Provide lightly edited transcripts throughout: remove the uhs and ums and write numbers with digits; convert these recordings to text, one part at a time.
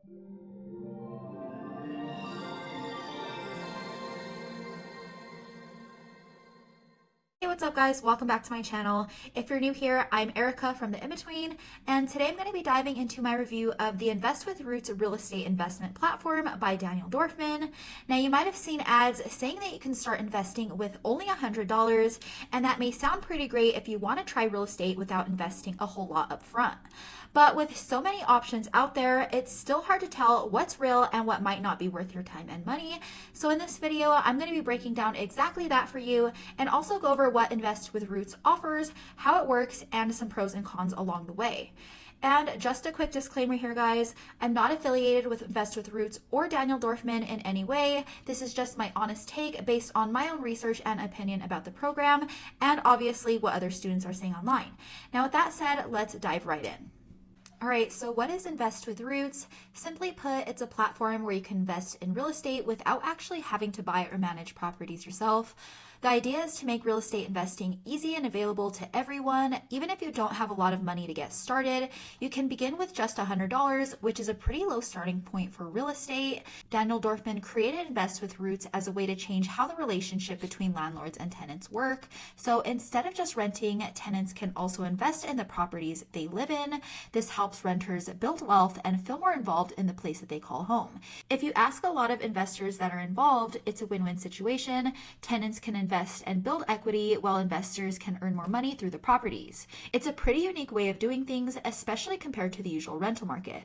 Hey, what's up guys? Welcome back to my channel. If you're new here, I'm Erica from The In-Between, and today I'm going to be diving into my review of the Invest with Roots real estate investment platform by Daniel Dorfman. Now, you might have seen ads saying that you can start investing with only $100, and that may sound pretty great if you want to try real estate without investing a whole lot up front. But with so many options out there, it's still hard to tell what's real and what might not be worth your time and money. So in this video, I'm going to be breaking down exactly that for you and also go over what Invest with Roots offers, how it works, and some pros and cons along the way. And just a quick disclaimer here, guys, I'm not affiliated with Invest with Roots or Daniel Dorfman in any way. This is just my honest take based on my own research and opinion about the program, and obviously what other students are saying online. Now, with that said, let's dive right in. All right, so what is Invest with Roots? Simply put, it's a platform where you can invest in real estate without actually having to buy or manage properties yourself. The idea is to make real estate investing easy and available to everyone. Even if you don't have a lot of money to get started, you can begin with just $100, which is a pretty low starting point for real estate. Daniel Dorfman created Invest with Roots as a way to change how the relationship between landlords and tenants work. So instead of just renting, tenants can also invest in the properties they live in. This helps renters build wealth and feel more involved in the place that they call home. If you ask a lot of investors that are involved, it's a win-win situation. Tenants can invest and build equity while investors can earn more money through the properties. It's a pretty unique way of doing things, especially compared to the usual rental market.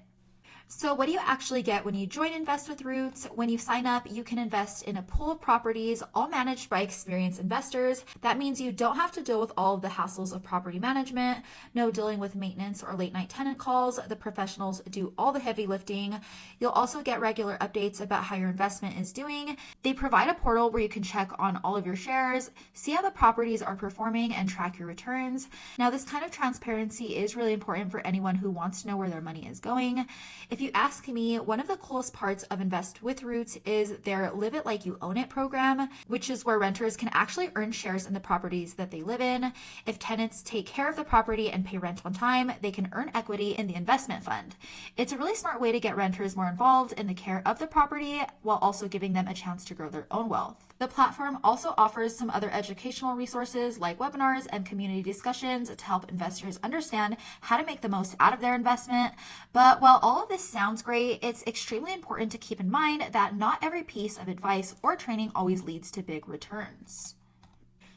So what do you actually get when you join Invest with Roots? When you sign up, you can invest in a pool of properties, all managed by experienced investors. That means you don't have to deal with all of the hassles of property management, no dealing with maintenance or late night tenant calls. The professionals do all the heavy lifting. You'll also get regular updates about how your investment is doing. They provide a portal where you can check on all of your shares, see how the properties are performing, and track your returns. Now, this kind of transparency is really important for anyone who wants to know where their money is going. If you ask me, one of the coolest parts of Invest with Roots is their Live It Like You Own It program, which is where renters can actually earn shares in the properties that they live in. If tenants take care of the property and pay rent on time, they can earn equity in the investment fund. It's a really smart way to get renters more involved in the care of the property while also giving them a chance to grow their own wealth. The platform also offers some other educational resources like webinars and community discussions to help investors understand how to make the most out of their investment. But while all of this sounds great, it's extremely important to keep in mind that not every piece of advice or training always leads to big returns.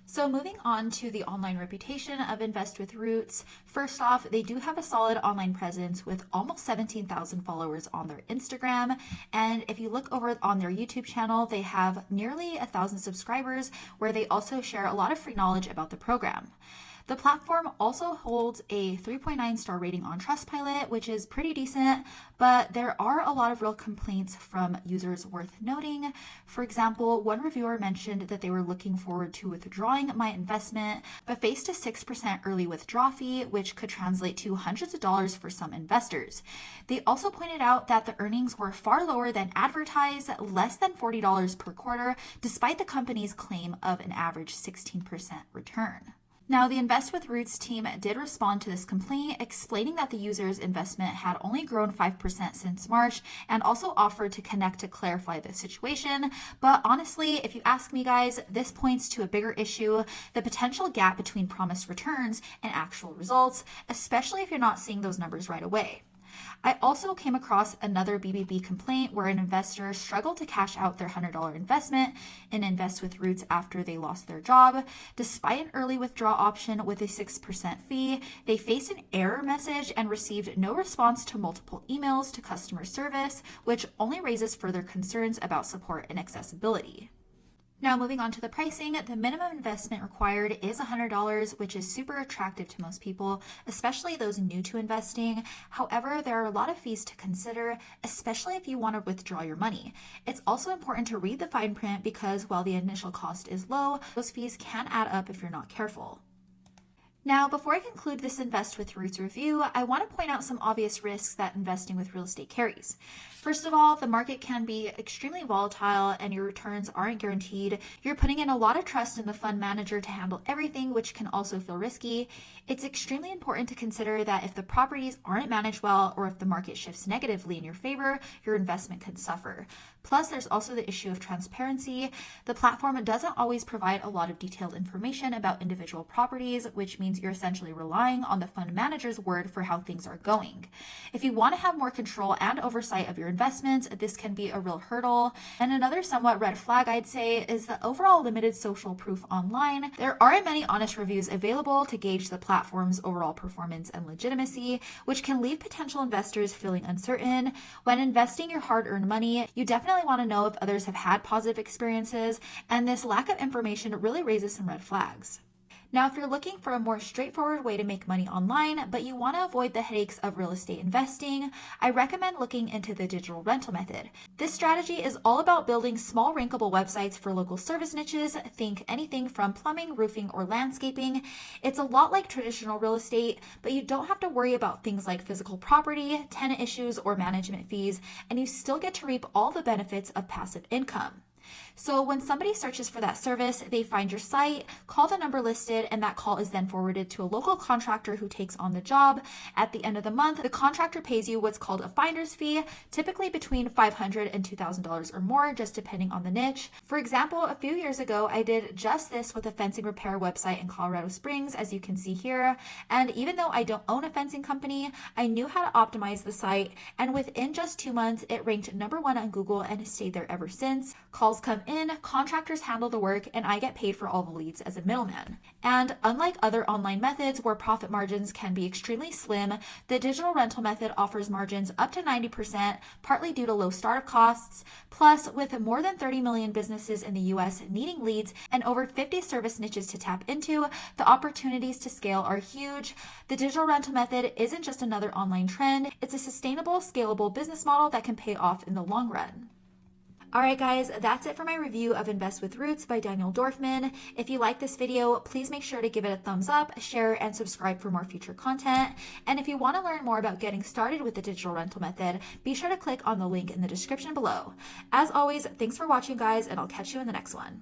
So moving on to the online reputation of Invest with Roots. First off, they do have a solid online presence with almost 17,000 followers on their Instagram. And if you look over on their YouTube channel, they have nearly 1,000 subscribers where they also share a lot of free knowledge about the program. The platform also holds a 3.9 star rating on Trustpilot, which is pretty decent, but there are a lot of real complaints from users worth noting. For example, one reviewer mentioned that they were looking forward to withdrawing my investment, but faced a 6% early withdrawal fee, which could translate to hundreds of dollars for some investors. They also pointed out that the earnings were far lower than advertised, less than $40 per quarter, despite the company's claim of an average 16% return. Now, the Invest with Roots team did respond to this complaint, explaining that the user's investment had only grown 5% since March and also offered to connect to clarify the situation. But honestly, if you ask me, guys, this points to a bigger issue, the potential gap between promised returns and actual results, especially if you're not seeing those numbers right away. I also came across another BBB complaint where an investor struggled to cash out their $100 investment in Invest with Roots after they lost their job. Despite an early withdrawal option with a 6% fee, they faced an error message and received no response to multiple emails to customer service, which only raises further concerns about support and accessibility. Now, moving on to the pricing, the minimum investment required is $100, which is super attractive to most people, especially those new to investing. However, there are a lot of fees to consider, especially if you want to withdraw your money. It's also important to read the fine print because while the initial cost is low, those fees can add up if you're not careful. Now, before I conclude this Invest with Roots review, I want to point out some obvious risks that investing with real estate carries. First of all, the market can be extremely volatile and your returns aren't guaranteed. You're putting in a lot of trust in the fund manager to handle everything, which can also feel risky. It's extremely important to consider that if the properties aren't managed well or if the market shifts negatively in your favor, your investment could suffer. Plus, there's also the issue of transparency. The platform doesn't always provide a lot of detailed information about individual properties, which means you're essentially relying on the fund manager's word for how things are going. If you want to have more control and oversight of your investments, this can be a real hurdle. And another somewhat red flag, I'd say, is the overall limited social proof online. There aren't many honest reviews available to gauge the platform's overall performance and legitimacy, which can leave potential investors feeling uncertain. When investing your hard-earned money, you definitely want to know if others have had positive experiences, and this lack of information really raises some red flags. Now, if you're looking for a more straightforward way to make money online, but you want to avoid the headaches of real estate investing, I recommend looking into the digital rental method. This strategy is all about building small rankable websites for local service niches. Think anything from plumbing, roofing, or landscaping. It's a lot like traditional real estate, but you don't have to worry about things like physical property, tenant issues, or management fees, and you still get to reap all the benefits of passive income. So when somebody searches for that service, they find your site, call the number listed, and that call is then forwarded to a local contractor who takes on the job. At the end of the month, the contractor pays you what's called a finder's fee, typically between $500 and $2,000 or more, just depending on the niche. For example, a few years ago, I did just this with a fencing repair website in Colorado Springs, as you can see here. And even though I don't own a fencing company, I knew how to optimize the site, and within just 2 months, it ranked #1 on Google and has stayed there ever since. Calls come in, contractors handle the work, and I get paid for all the leads as a middleman. And unlike other online methods where profit margins can be extremely slim, the digital rental method offers margins up to 90%, partly due to low startup costs. Plus, with more than 30 million businesses in the US needing leads and over 50 service niches to tap into, the opportunities to scale are huge. The digital rental method isn't just another online trend, it's a sustainable, scalable business model that can pay off in the long run. Alright guys, that's it for my review of Invest with Roots by Daniel Dorfman. If you like this video, please make sure to give it a thumbs up, share, and subscribe for more future content. And if you want to learn more about getting started with the digital rental method, be sure to click on the link in the description below. As always, thanks for watching guys, and I'll catch you in the next one.